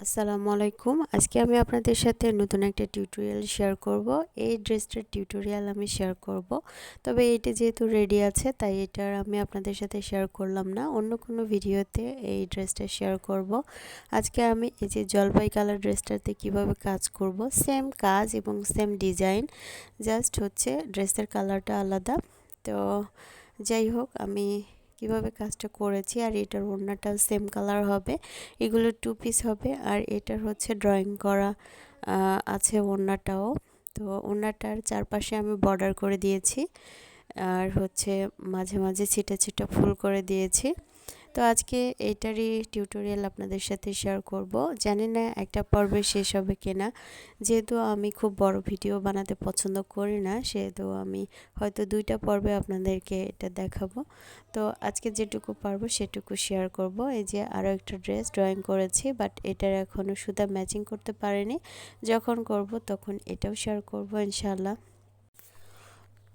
আসসালামু আলাইকুম। আজকে আমি আপনাদের সাথে নতুন একটা টিউটোরিয়াল শেয়ার করব। এই ড্রেসটার টিউটোরিয়াল আমি শেয়ার করব। তবে এটা যেহেতু রেডি আছে তাই এটার আমি আপনাদের সাথে শেয়ার করলাম না। অন্য কোনো ভিডিওতে এই ড্রেসটা শেয়ার করব। আজকে আমি এই যে জলপাই কালার ড্রেসটাতে কিভাবে কাজ করব, সেম কাজ এবং সেম ডিজাইন, জাস্ট হচ্ছে ড্রেসের কালারটা আলাদা। তো যাই হোক, আমি কিভাবে কাজটা করেছি, আর এটার ওড়নাটাও সেম কালার হবে। এগুলো টু পিস হবে, আর এটার হচ্ছে ড্রয়িং করা আছে ওড়নাটাও। তো ওড়নাটার চারপাশে আমি বর্ডার করে দিয়েছি, আর হচ্ছে মাঝে মাঝে ছিটা ছিটা ফুল করে দিয়েছি। তো আজকে এইটারই টিউটোরিয়াল আপনাদের সাথে শেয়ার করব। জানি না একটা পর্বে শেষ হবে কিনা, যেহেতু আমি খুব বড় ভিডিও বানাতে পছন্দ করি না, সেহেতু আমি হয়তো 2টা পর্বে আপনাদেরকে এটা দেখাবো। তো আজকে যেটুকু পারবো সেটুকু শেয়ার করব। এই যে আরও একটা ড্রেস ড্রয়িং করেছি, বাট এটার এখনও সুতা ম্যাচিং করতে পারিনি। যখন করব তখন এটাও শেয়ার করব ইনশাআল্লাহ।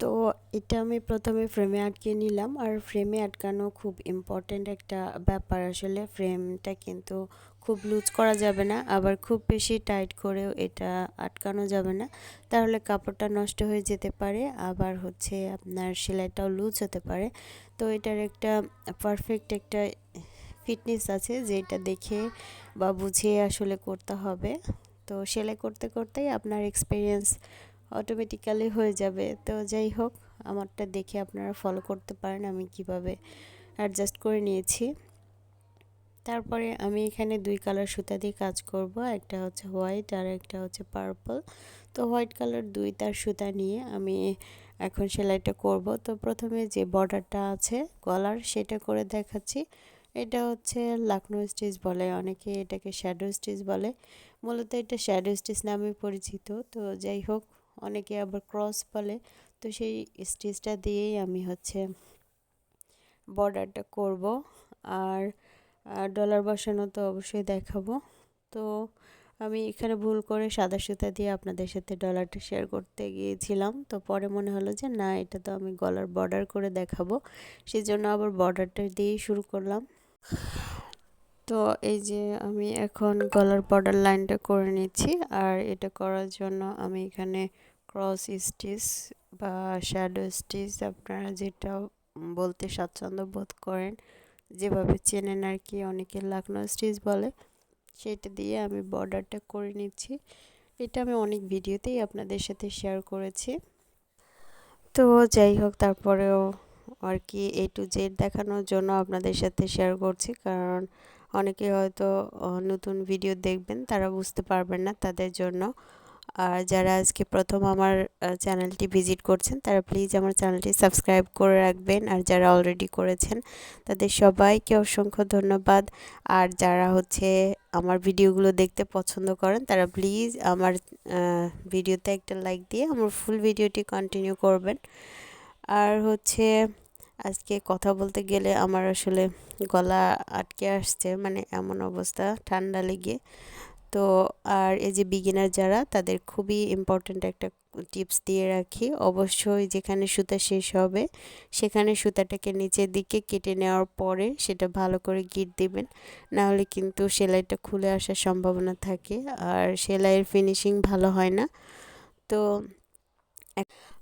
তো এটা আমি প্রথমে ফ্রেমে আটকে নিলাম, আর ফ্রেমে আটকানো খুব ইম্পর্ট্যান্ট একটা ব্যাপার। আসলে ফ্রেমটা কিন্তু খুব লুজ করা যাবে না, আবার খুব বেশি টাইট করেও এটা আটকানো যাবে না, তাহলে কাপড়টা নষ্ট হয়ে যেতে পারে, আবার হচ্ছে আপনার সেলাইটাও লুজ হতে পারে। তো এটার একটা পারফেক্ট একটা ফিটনেস আছে, যেটা দেখে বা বুঝে আসলে করতে হবে। তো সেলাই করতে করতেই আপনার এক্সপিরিয়েন্স অটোমেটিক্যালি হয়ে যাবে। তো যাই হোক, আমারটা দেখে আপনারা ফলো করতে পারেন আমি কিভাবে অ্যাডজাস্ট করে নিয়েছি। তারপরে আমি এখানে 2 কালার সুতা দিয়ে কাজ করব, একটা হচ্ছে হোয়াইট আর একটা হচ্ছে পার্পল। তো হোয়াইট কালার 2 তার সুতা নিয়ে আমি এখন সেলাইটা করব। তো প্রথমে যে বর্ডারটা আছে গলার, সেটা করে দেখাচ্ছি। এটা হচ্ছে লাকনো স্টিচ বলে, অনেকে এটাকে শ্যাডো স্টিচ বলে। মূলত এটা শ্যাডো স্টিচ নামে পরিচিত। তো যাই হোক, অনেকে আবার ক্রস বলে। তো সেই স্টিচটা দিয়েই আমি হচ্ছে বর্ডারটা করব। আর ডলার বসানো তো অবশ্যই দেখাবো। তো আমি এখানে ভুল করে সাদা সুতা দিয়ে আপনাদের সাথে ডলারটা শেয়ার করতে গিয়েছিলাম, তো পরে মনে হলো যে না, এটা তো আমি গলার বর্ডার করে দেখাবো, সেজন্য আবার বর্ডারটা দিয়েই শুরু করলাম। তো এই যে আমি এখন গলার বর্ডার লাইনটা করে নিচ্ছি, আর এটা করার জন্য আমি এখানে ক্রস স্টিচ বা শ্যাডো স্টিচ, আপনারা যেটা বলতে স্বাচ্ছন্দ্য বোধ করেন, যেভাবে চেনেন আর কি, অনেকে লাকনো স্টিচ বলে, সেটা দিয়ে আমি বর্ডারটা করে নিচ্ছি। এটা আমি অনেক ভিডিওতেই আপনাদের সাথে শেয়ার করেছি। তো যাই হোক, তারপরেও আর কি A to Z দেখানোর জন্য আপনাদের সাথে শেয়ার করছি, কারণ অনেকে হয়তো নতুন ভিডিও দেখবেন, তারা বুঝতে পারবেন না, তাদের জন্য। আর যারা আজকে প্রথম আমার চ্যানেলটি ভিজিট করছেন, তারা প্লিজ আমার চ্যানেলটি সাবস্ক্রাইব করে রাখবেন, আর যারা অলরেডি করেছেন তাদের সবাইকে অসংখ্য ধন্যবাদ। আর যারা হচ্ছে আমার ভিডিওগুলো দেখতে পছন্দ করেন, তারা প্লিজ আমার ভিডিওতে একটা লাইক দিয়ে আমার ফুল ভিডিওটি কন্টিনিউ করবেন। আর হচ্ছে আজকে কথা বলতে গেলে আমার আসলে গলা আটকে আসছে, মানে এমন অবস্থা, ঠান্ডা লেগে। তো আর এই যে বিগিনার যারা, তাদের খুবই ইম্পর্ট্যান্ট একটা টিপস দিয়ে রাখি, অবশ্যই যেখানে সুতা শেষ হবে সেখানে সুতাটাকে নিচের দিকে কেটে নেওয়ার পরে সেটা ভালো করে গিট দিবেন, না হলে কিন্তু সেলাইটা খুলে আসার সম্ভাবনা থাকে, আর সেলাইয়ের ফিনিশিং ভালো হয় না। তো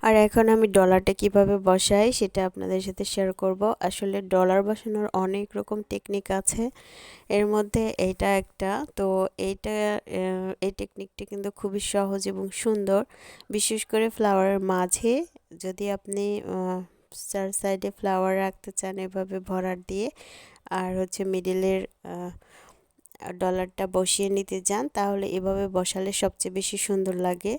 আর এখন আমি ডলারটা কিভাবে বসাই সেটা আপনাদের সাথে শেয়ার করব। আসলে ডলার বসানোর অনেক রকম টেকনিক আছে, এর মধ্যে এইটা একটা। তো এইটা এই টেকনিকটা কিন্তু খুবই সহজ এবং সুন্দর, বিশেষ করে ফ্লাওয়ারের মাঝে যদি আপনি চার সাইডে ফ্লাওয়ার রাখতে চান এভাবে ভরাট দিয়ে, আর হচ্ছে মিডিলের ডলারটা বসিয়ে নিতে চান, তাহলে এভাবে বসালে সবচেয়ে বেশি সুন্দর লাগে।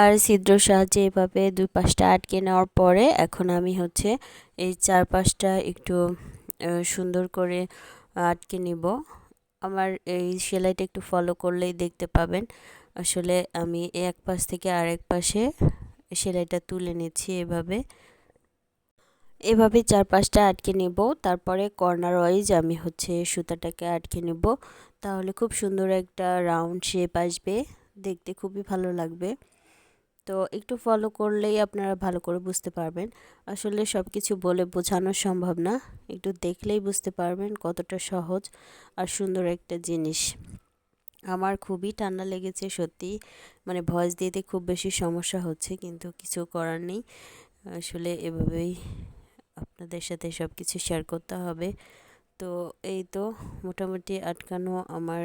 আর ছিদ্র সাহায্যে এভাবে 2 পাশটা আটকে নেওয়ার পরে এখন আমি হচ্ছে এই 4 পাশটা একটু সুন্দর করে আটকে নিব। আমার এই সেলাইটা একটু ফলো করলেই দেখতে পাবেন, আসলে আমি এক পাশ থেকে আরেক পাশে সেলাইটা তুলে নিচ্ছি এভাবে। এভাবে 4 পাশটা আটকে নিব, তারপরে কর্নার ওয়াইজ আমি হচ্ছে সুতাটাকে আটকে নিব, তাহলে খুব সুন্দর একটা রাউন্ড শেপ আসবে, দেখতে খুবই ভালো লাগবে। তো একটু ফলো করলেই আপনারা ভালো করে বুঝতে পারবেন। আসলে সব কিছু বলে বোঝানো সম্ভব না, একটু দেখলেই বুঝতে পারবেন কতটা সহজ আর সুন্দর একটা জিনিস। আমার খুবই ঠান্ডা লেগেছে সত্যি, মানে ভয়েস দিতে খুব বেশি সমস্যা হচ্ছে, কিন্তু কিছু করার নেই। আসলে এভাবেই আপনাদের সাথে সব কিছু শেয়ার করতে হবে। তো এই তো মোটামুটি আটকানো আমার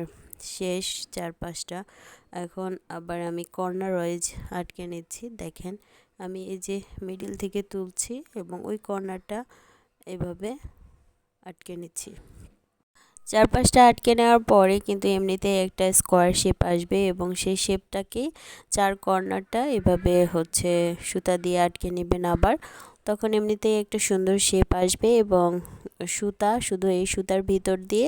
শেষ 4-5টা। এখন আবার আমি কর্নার ওয়াইজ আটকে নিচ্ছি। দেখেন আমি এই যে মিডিল থেকে তুলছি এবং ওই কর্নারটা এভাবে আটকে নিচ্ছি। 4-5টা আটকে নেওয়ার পরে কিন্তু এমনিতে একটা স্কোয়ার শেপ আসবে এবং সেই শেপটাকেই 4 কর্নারটা এভাবে হচ্ছে সুতা দিয়ে আটকে নেবেন আবার। তখন এমনিতেই একটা সুন্দর শেপ আসবে এবং সুতা শুধু এই সুতার ভিতর দিয়ে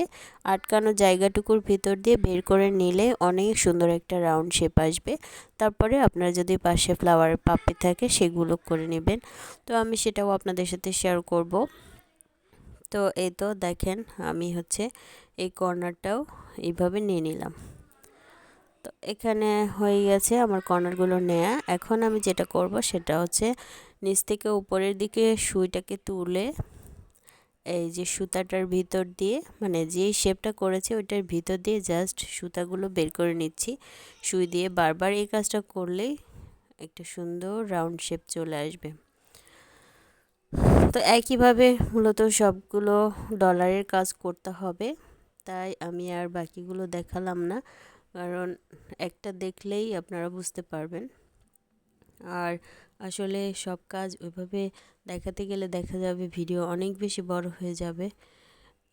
আটকানো জায়গাটুকুর ভিতর দিয়ে বের করে নিলে অনেক সুন্দর একটা রাউন্ড শেপ আসবে। তারপরে আপনার যদি পাশে ফ্লাওয়ারের পাপড়ি থাকে সেগুলো করে নেবেন। তো আমি সেটাও আপনাদের সাথে শেয়ার করব। তো এই তো দেখেন আমি হচ্ছে এই কর্নারটাও এইভাবে নিয়ে নিলাম। তো এখানে হয়ে গেছে আমার কর্নারগুলো নেয়া। এখন আমি যেটা করব সেটা হচ্ছে নিচ থেকে উপরের দিকে সুইটাকে তুলে এই যে সুতাটার ভিতর দিয়ে, মানে যেই শেপটা করেছে ওইটার ভিতর দিয়ে জাস্ট সুতাগুলো বের করে নিচ্ছি সুই দিয়ে। বারবার এই কাজটা করলেই একটা সুন্দর রাউন্ড শেপ চলে আসবে। তো একইভাবে মূলত সবগুলো ডলারের কাজ করতে হবে, তাই আমি আর বাকিগুলো দেখালাম না, কারণ একটা দেখলেই আপনারা বুঝতে পারবেন। আর আসলে সব কাজ ওইভাবে দেখাতে গেলে দেখা যাবে ভিডিও অনেক বেশি বড় হয়ে যাবে,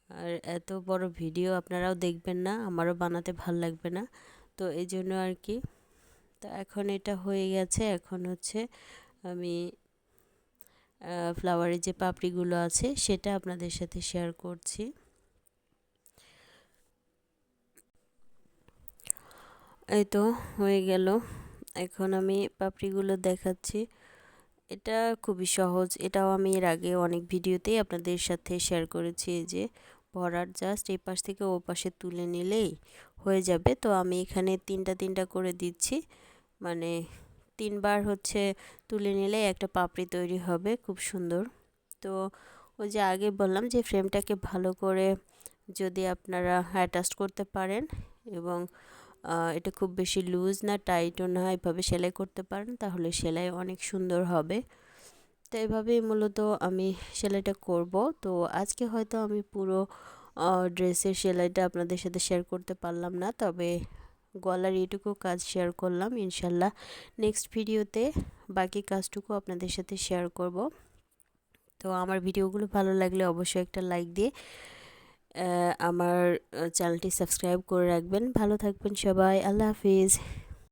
আর এত বড় ভিডিও আপনারাও দেখবেন না, আমারও বানাতে ভাল লাগবে না। তো এই জন্য আর কি। তো এখন এটা হয়ে গেছে। এখন হচ্ছে আমি ফ্লাওয়ারের যে পাপড়িগুলো আছে সেটা আপনাদের সাথে শেয়ার করছি। এই তো হয়ে গেল। এখন আমি পাপড়িগুলো দেখাচ্ছি। এটা খুবই সহজ, এটাও আমি এর আগে অনেক ভিডিওতেই আপনাদের সাথে শেয়ার করেছি। এই যে ভরাট জাস্ট এই পাশ থেকে ও পাশে তুলে নিলেই হয়ে যাবে। তো আমি এখানে 3টা করে দিচ্ছি, মানে 3বার হচ্ছে তুলে নিলে একটা পাপড়ি তৈরি হবে খুব সুন্দর। তো ওই যে আগে বললাম যে ফ্রেমটাকে ভালো করে যদি আপনারা অ্যাটাচ করতে পারেন এবং এটা খুব বেশি লুজ না টাইটও না, এভাবে সেলাই করতে পারেন তাহলে সেলাই অনেক সুন্দর হবে। তো এভাবেই মূলত আমি সেলাইটা করব। তো আজকে হয়তো আমি পুরো ড্রেসের সেলাইটা আপনাদের সাথে শেয়ার করতে পারলাম না, তবে গলার এইটুকু কাজ শেয়ার করলাম। ইনশাল্লাহ নেক্সট ভিডিওতে বাকি কাজটুকু আপনাদের সাথে শেয়ার করব। তো আমার ভিডিওগুলো ভালো লাগলে অবশ্যই একটা লাইক দিয়ে আমার চ্যানেলটি সাবস্ক্রাইব করে রাখবেন। ভালো থাকবেন সবাই, আল্লাহ হাফিজ।